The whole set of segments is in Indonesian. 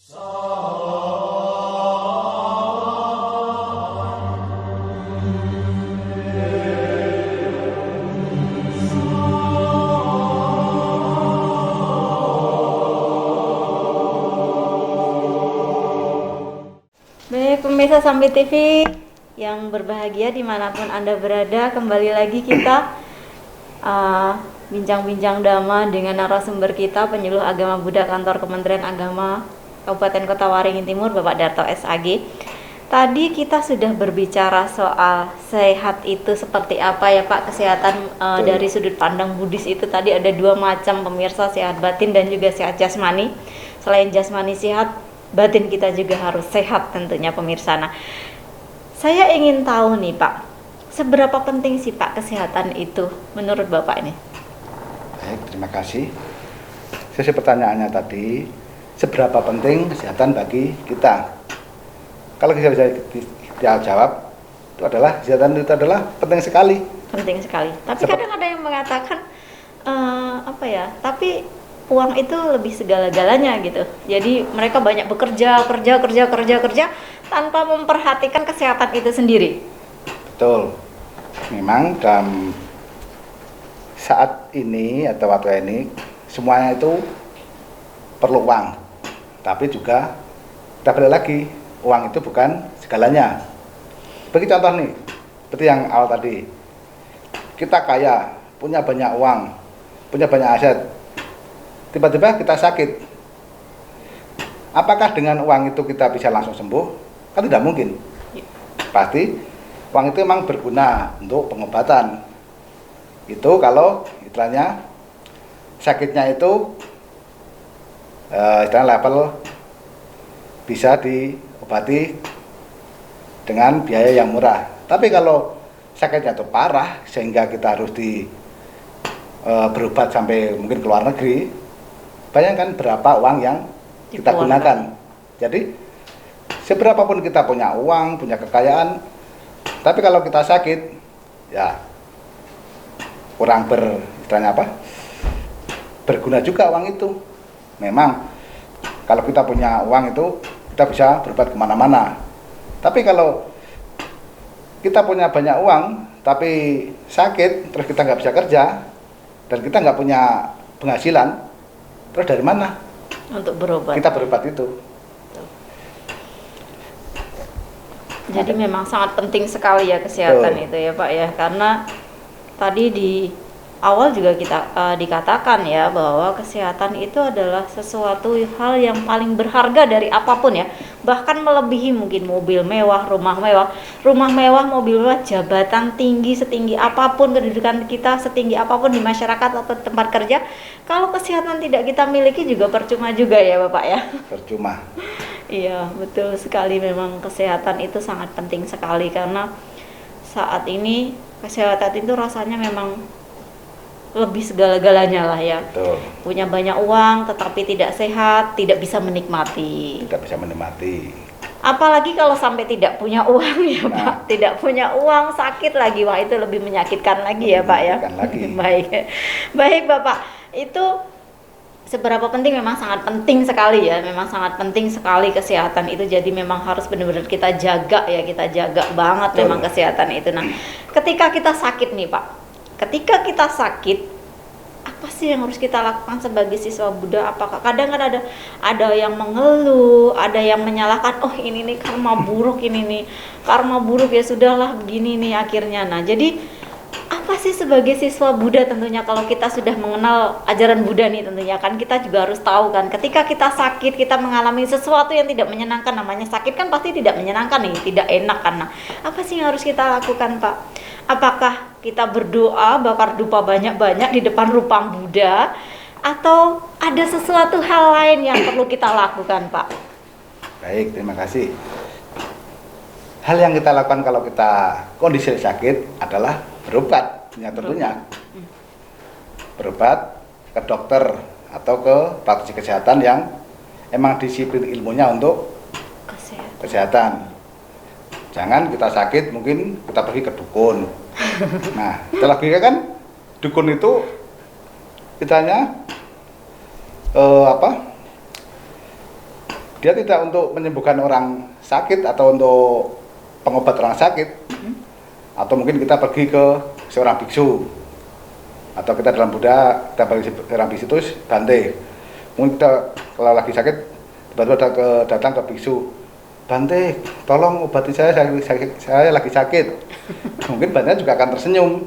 Baik, pemirsa Sambil TV yang berbahagia dimanapun Anda berada, kembali lagi kita bincang-bincang dhamma dengan narasumber kita, penyuluh agama Buddha Kantor Kementerian Agama Kabupaten Kota Waringin Timur, Bapak Darto SAG. Tadi kita sudah berbicara soal sehat itu seperti apa ya Pak, kesehatan dari sudut pandang Buddhis itu tadi ada dua macam pemirsa, sehat batin dan juga sehat jasmani. Selain jasmani sehat, batin kita juga harus sehat tentunya pemirsa. Nah, saya ingin tahu nih Pak, seberapa penting sih Pak kesehatan itu menurut Bapak ini? Baik, terima kasih. Sesi pertanyaannya tadi, seberapa penting kesehatan bagi kita? Kalau bisa dia jawab, kesehatan itu adalah penting sekali. Penting sekali. Tapi kadang ada yang mengatakan tapi uang itu lebih segala-galanya gitu. Jadi mereka banyak bekerja tanpa memperhatikan kesehatan itu sendiri. Betul. Memang dalam saat ini atau waktu ini semuanya itu perlu uang. Tapi juga kita balik lagi, uang itu bukan segalanya. Bagi contoh nih, seperti yang awal tadi. Kita kaya, punya banyak uang, punya banyak aset. Tiba-tiba kita sakit. Apakah dengan uang itu kita bisa langsung sembuh? Kan tidak mungkin. Pasti uang itu memang berguna untuk pengobatan. Itu kalau istilahnya sakitnya itu istilahnya level bisa diobati dengan biaya yang murah. Tapi kalau sakitnya itu parah sehingga kita harus berobat sampai mungkin ke luar negeri, bayangkan berapa uang yang kita gunakan. Jadi seberapapun kita punya uang, punya kekayaan, tapi kalau kita sakit, ya kurang berguna juga uang itu. Memang kalau kita punya uang itu kita bisa berobat kemana-mana. Tapi kalau kita punya banyak uang tapi sakit, terus kita nggak bisa kerja dan kita nggak punya penghasilan, terus dari mana untuk berobat? Kita berobat itu. Jadi memang sangat penting sekali ya kesehatan itu ya Pak ya, karena tadi di awal juga kita dikatakan ya bahwa kesehatan itu adalah sesuatu hal yang paling berharga dari apapun ya, bahkan melebihi mungkin mobil mewah, rumah mewah, mobil mewah, jabatan tinggi setinggi apapun, kedudukan kita setinggi apapun di masyarakat atau tempat kerja, kalau kesehatan tidak kita miliki juga percuma juga ya Bapak ya. Percuma. Iya, betul sekali, memang kesehatan itu sangat penting sekali karena saat ini kesehatan itu rasanya memang lebih segala-galanya lah ya. Betul. Punya banyak uang tetapi tidak sehat, tidak bisa menikmati. Tidak bisa menikmati. Apalagi kalau sampai tidak punya uang ya Pak, tidak punya uang, sakit lagi, wah itu lebih menyakitkan lagi ya Pak ya. Lagi. Baik Bapak, itu seberapa penting, memang sangat penting sekali ya, memang sangat penting sekali kesehatan itu. Jadi memang harus benar-benar kita jaga ya, kita jaga banget. Betul. Memang kesehatan itu. Nah, ketika kita sakit nih Pak, ketika kita sakit, apa sih yang harus kita lakukan sebagai siswa Buddha? Apakah kadang kan ada yang mengeluh, ada yang menyalahkan, oh ini nih karma buruk, ini nih karma buruk, ya sudahlah begini nih akhirnya. Nah, jadi apa sih sebagai siswa Buddha tentunya, kalau kita sudah mengenal ajaran Buddha nih tentunya kan kita juga harus tahu kan, ketika kita sakit, kita mengalami sesuatu yang tidak menyenangkan, namanya sakit kan pasti tidak menyenangkan nih, tidak enak kan. Nah, apa sih yang harus kita lakukan Pak? Apakah kita berdoa, bakar dupa banyak-banyak di depan rupang Buddha, atau ada sesuatu hal lain yang perlu kita lakukan Pak? Baik, terima kasih. Hal yang kita lakukan kalau kita kondisi sakit adalah berobat, ya tentunya. Berobat ke dokter atau ke praktisi kesehatan yang emang disiplin ilmunya untuk kesehatan. Jangan kita sakit mungkin kita pergi ke dukun. Nah, setelah pergi kan dukun itu kitanya dia tidak untuk menyembuhkan orang sakit atau untuk pengobat orang sakit. Atau mungkin kita pergi ke seorang biksu, atau kita dalam Buddha kita pergi ke seorang biksu itu Bante. Mungkin kita kalau lagi sakit tiba-tiba datang ke biksu, Bante, tolong obati saya lagi sakit. Mungkin Bante juga akan tersenyum.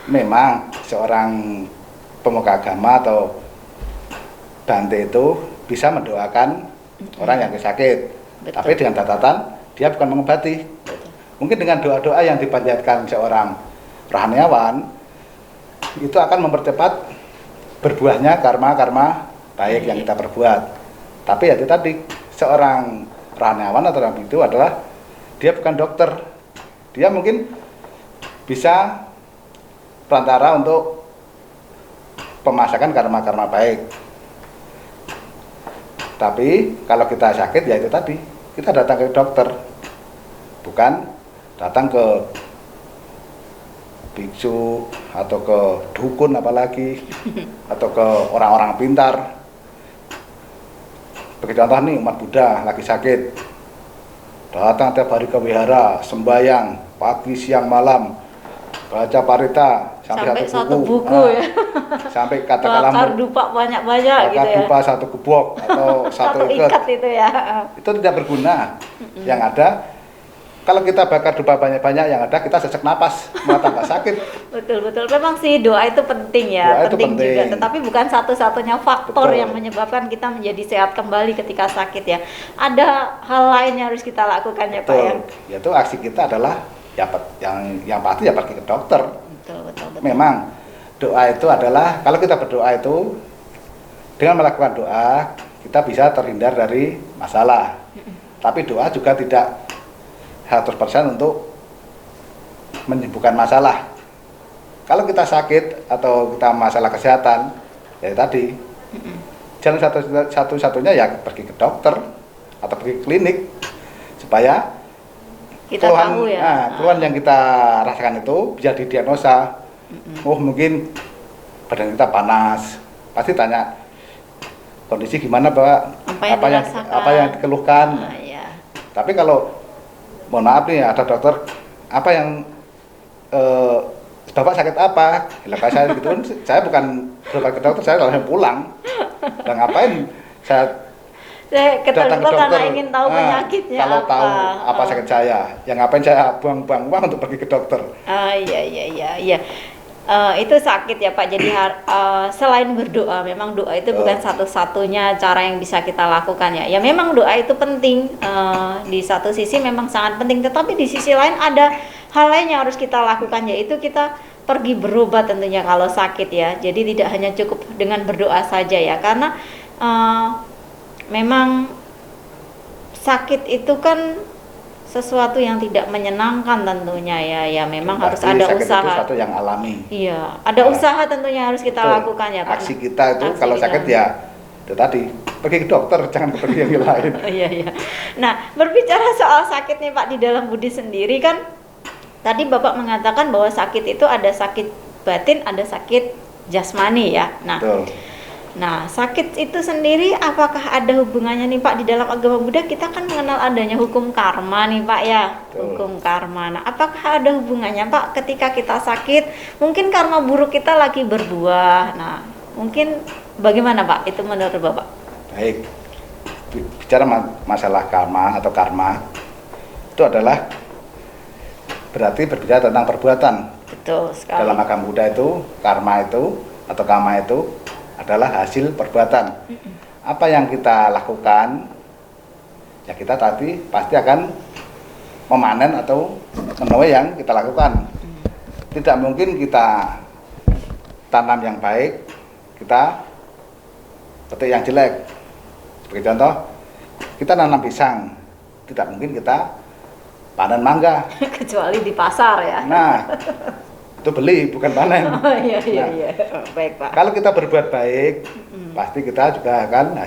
Memang seorang pemuka agama atau Bante itu bisa mendoakan orang yang sakit. Betul. Tapi dengan catatan dia bukan mengobati. Mungkin dengan doa-doa yang dipanjatkan seorang rohaniawan itu akan mempercepat berbuahnya karma-karma baik yang kita perbuat. Tapi ya itu tadi, seorang rohaniawan atau orang itu adalah dia bukan dokter. Dia mungkin bisa perantara untuk pemasakan karma-karma baik. Tapi kalau kita sakit ya itu tadi, kita datang ke dokter, bukan datang ke biksu atau ke dukun apalagi atau ke orang-orang pintar. Bagi contoh nih, umat Buddha lagi sakit, datang tiap hari ke wihara, sembahyang pagi siang malam, baca parita sampai satu buku ya. Sampai katakanlah bakar dupa banyak-banyak gitu ya. Bakar dupa satu gebok atau satu ikat itu ya. Itu tidak berguna. Yang ada, kalau kita bakar dupa banyak-banyak, yang ada kita sesak napas, malah tambah sakit. Betul. Memang sih doa itu penting ya, penting juga. Tetapi bukan satu-satunya faktor yang menyebabkan kita menjadi sehat kembali ketika sakit ya. Ada hal lain yang harus kita lakukan ya Pak ya. Yaitu aksi kita adalah yang pasti ya pergi ke dokter. Betul. Memang doa itu adalah, kalau kita berdoa itu dengan melakukan doa kita bisa terhindar dari masalah. Tapi doa juga tidak 100% untuk menyembuhkan masalah. Kalau kita sakit atau kita masalah kesehatan, ya tadi jalan satu-satunya ya pergi ke dokter atau pergi ke klinik supaya kita tahu ya. keluhan yang kita rasakan itu bisa didiagnosa. Oh mungkin badan kita panas, pasti tanya kondisi gimana Pak? Apa yang dikeluhkan? Iya. Tapi kalau mohon maaf nih, ada dokter, apa yang Bapak sakit apa? Kalau saya gitu, saya bukan berobat ke dokter, saya langsung pulang. Dan ngapain saya datang ke dokter karena ingin tahu penyakitnya kalau apa. Tahu apa sakit saya, yang ngapain saya buang-buang uang untuk pergi ke dokter? Iya. Itu sakit ya Pak. Jadi selain berdoa, memang doa itu bukan satu-satunya cara yang bisa kita lakukan ya. Ya memang doa itu penting, di satu sisi memang sangat penting, tetapi di sisi lain ada hal lain yang harus kita lakukan, yaitu kita pergi berobat tentunya kalau sakit ya. Jadi tidak hanya cukup dengan berdoa saja ya, karena memang sakit itu kan sesuatu yang tidak menyenangkan tentunya ya memang harus ada usaha. Itu sesuatu yang alami. Iya, ada usaha tentunya harus kita lakukan ya Pak. Aksi kita itu kalau sakit ya itu tadi pergi ke dokter, jangan pergi yang lain. Iya. Nah, berbicara soal sakit nih Pak, di dalam Buddhis sendiri kan tadi Bapak mengatakan bahwa sakit itu ada sakit batin, ada sakit jasmani ya. Nah, sakit itu sendiri apakah ada hubungannya nih Pak? Di dalam agama Buddha kita kan mengenal adanya hukum karma nih Pak ya. Hukum karma. Nah, apakah ada hubungannya Pak ketika kita sakit? Mungkin karma buruk kita lagi berbuah. Nah, mungkin bagaimana Pak itu menurut Bapak? Baik. Bicara masalah karma atau karma itu adalah berarti berbicara tentang perbuatan. Betul sekali. Dalam agama Buddha itu karma itu atau kama itu adalah hasil perbuatan. Apa yang kita lakukan, ya kita tadi pasti akan memanen atau menuai yang kita lakukan. Tidak mungkin kita tanam yang baik, kita petik yang jelek. Sebagai contoh, kita nanam pisang, tidak mungkin kita panen mangga. Kecuali di pasar ya. Nah, itu beli bukan panen. Iya. Baik Pak. Kalau kita berbuat baik, pasti kita juga akan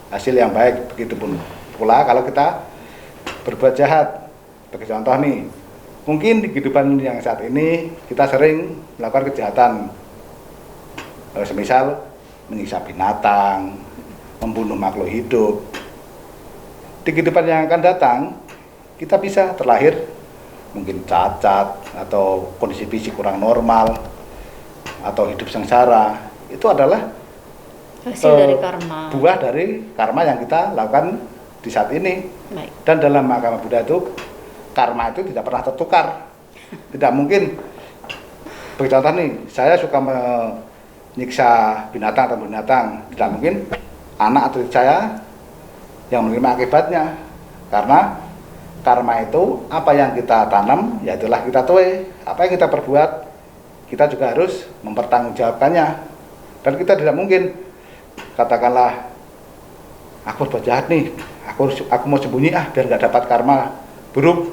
hasil yang baik. Begitupun pula kalau kita berbuat jahat. Bagi contoh nih, mungkin di kehidupan yang saat ini kita sering melakukan kejahatan, semisal menyiksa binatang, membunuh makhluk hidup, di kehidupan yang akan datang kita bisa terlahir mungkin cacat atau kondisi fisik kurang normal atau hidup sengsara, itu adalah hasil dari karma. buah dari karma yang kita lakukan di saat ini. Baik. Dan dalam agama Buddha itu karma itu tidak pernah tertukar. Tidak mungkin. Bagi contoh nih, saya suka menyiksa binatang atau binatang, tidak mungkin anak atau saya yang menerima akibatnya, karena karma itu apa yang kita tanam, ya itulah kita tuai. Apa yang kita perbuat, kita juga harus mempertanggungjawabkannya. Dan kita tidak mungkin, katakanlah, aku berbuat jahat nih, aku mau sembunyi biar nggak dapat karma buruk.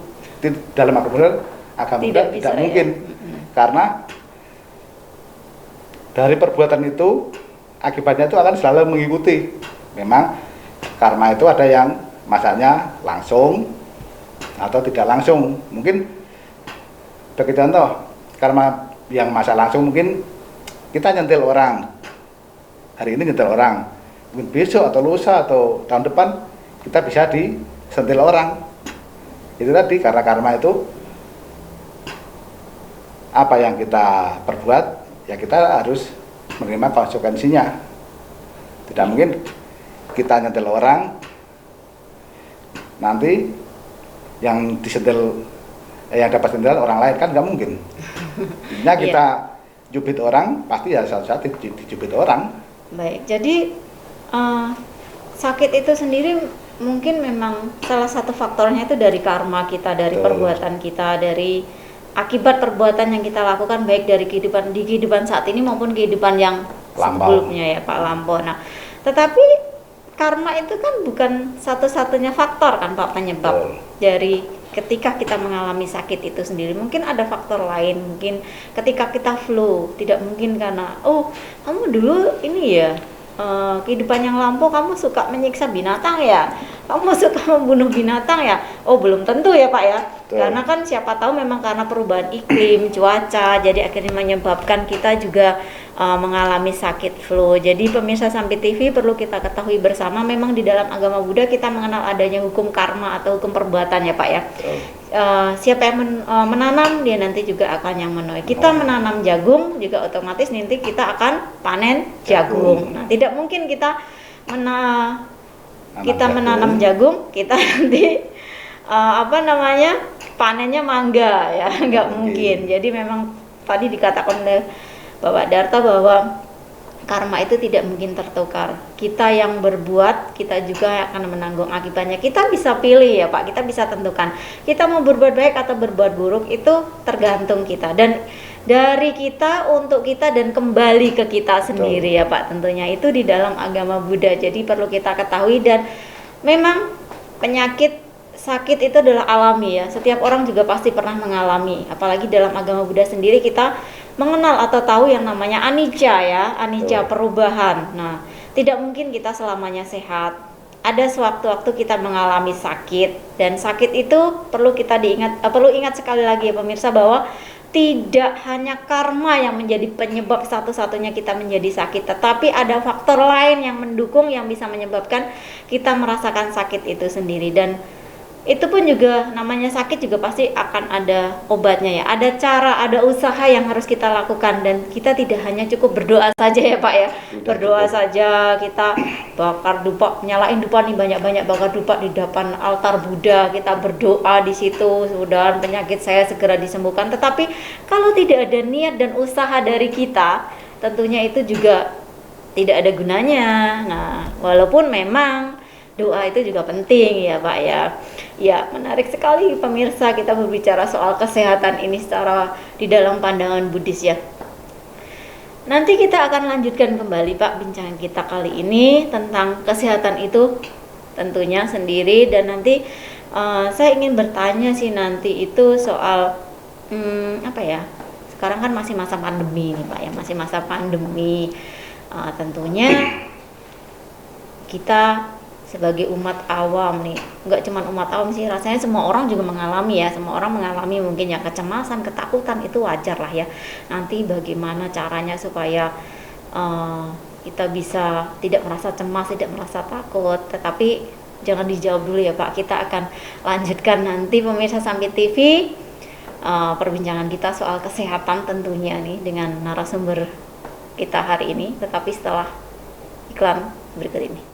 Dalam agama Buddha tidak mungkin, karena dari perbuatan itu akibatnya itu akan selalu mengikuti. Memang karma itu ada yang masanya langsung atau tidak langsung. Mungkin bagi contoh, karma yang masa langsung mungkin kita nyentil orang, hari ini nyentil orang, mungkin besok atau lusa atau tahun depan kita bisa disentil orang. Itu tadi, karena karma itu apa yang kita perbuat, ya kita harus menerima konsekuensinya. Tidak mungkin kita nyentil orang, nanti yang disentil, yang dapat sentilan orang lain, kan nggak mungkin. Intinya kita jubit orang, pasti ya suatu saat dijubit orang. Baik, jadi sakit itu sendiri mungkin memang salah satu faktornya itu dari karma kita, dari perbuatan kita, dari akibat perbuatan yang kita lakukan, baik dari kehidupan saat ini maupun kehidupan yang sebelumnya ya Pak Lampau. Nah, tetapi karma itu kan bukan satu-satunya faktor kan Pak penyebab dari ketika kita mengalami sakit itu sendiri. Mungkin ada faktor lain, mungkin ketika kita flu, tidak mungkin karena kamu dulu ini ya kehidupan yang lampau kamu suka menyiksa binatang ya, kamu suka membunuh binatang ya. Belum tentu ya Pak ya. Karena kan siapa tahu memang karena perubahan iklim, cuaca, jadi akhirnya menyebabkan kita juga mengalami sakit flu. Jadi pemirsa Sampai TV perlu kita ketahui bersama, memang di dalam agama Buddha kita mengenal adanya hukum karma atau hukum perbuatan ya Pak ya. Siapa yang menanam, dia nanti juga akan yang menuai. Kita menanam jagung juga otomatis nanti kita akan panen jagung. Nah, tidak mungkin kita menanam jagung, kita nanti panennya mangga ya, nggak mungkin. Jadi memang tadi dikatakan oleh Bapak Darto bahwa karma itu tidak mungkin tertukar. Kita yang berbuat, kita juga akan menanggung akibatnya. Kita bisa pilih ya Pak, kita bisa tentukan. Kita mau berbuat baik atau berbuat buruk itu tergantung kita. Dan dari kita untuk kita dan kembali ke kita sendiri ya Pak. Tentunya itu di dalam agama Buddha. Jadi perlu kita ketahui, dan memang penyakit sakit itu adalah alami ya. Setiap orang juga pasti pernah mengalami. Apalagi dalam agama Buddha sendiri kita mengenal atau tahu yang namanya anicca ya, anicca perubahan. Nah, tidak mungkin kita selamanya sehat. Ada sewaktu-waktu kita mengalami sakit, dan sakit itu perlu ingat sekali lagi ya pemirsa, bahwa tidak hanya karma yang menjadi penyebab satu-satunya kita menjadi sakit, tetapi ada faktor lain yang mendukung yang bisa menyebabkan kita merasakan sakit itu sendiri. Dan itu pun juga namanya sakit juga pasti akan ada obatnya ya, ada cara, ada usaha yang harus kita lakukan. Dan kita tidak hanya cukup berdoa saja ya Pak ya, berdoa saja, kita bakar dupa, nyalain dupa nih, banyak-banyak bakar dupa di depan altar Buddha, kita berdoa di situ, mudah-mudahan penyakit saya segera disembuhkan. Tetapi kalau tidak ada niat dan usaha dari kita, tentunya itu juga tidak ada gunanya. Nah, walaupun memang doa itu juga penting ya Pak ya. Ya, menarik sekali pemirsa kita berbicara soal kesehatan ini secara di dalam pandangan Buddhis ya. Nanti kita akan lanjutkan kembali Pak bincang kita kali ini tentang kesehatan itu tentunya sendiri. Dan nanti saya ingin bertanya sih nanti itu soal sekarang kan masih masa pandemi nih Pak ya, masih masa pandemi. Tentunya kita sebagai umat awam nih, nggak cuma umat awam sih, rasanya semua orang juga mengalami ya, semua orang mengalami mungkin ya kecemasan, ketakutan, itu wajar lah ya. Nanti bagaimana caranya supaya kita bisa tidak merasa cemas, tidak merasa takut, tetapi Jangan dijawab dulu ya Pak, kita akan lanjutkan nanti pemirsa Sampit TV, perbincangan kita soal kesehatan tentunya nih dengan narasumber kita hari ini, tetapi setelah iklan berikut ini.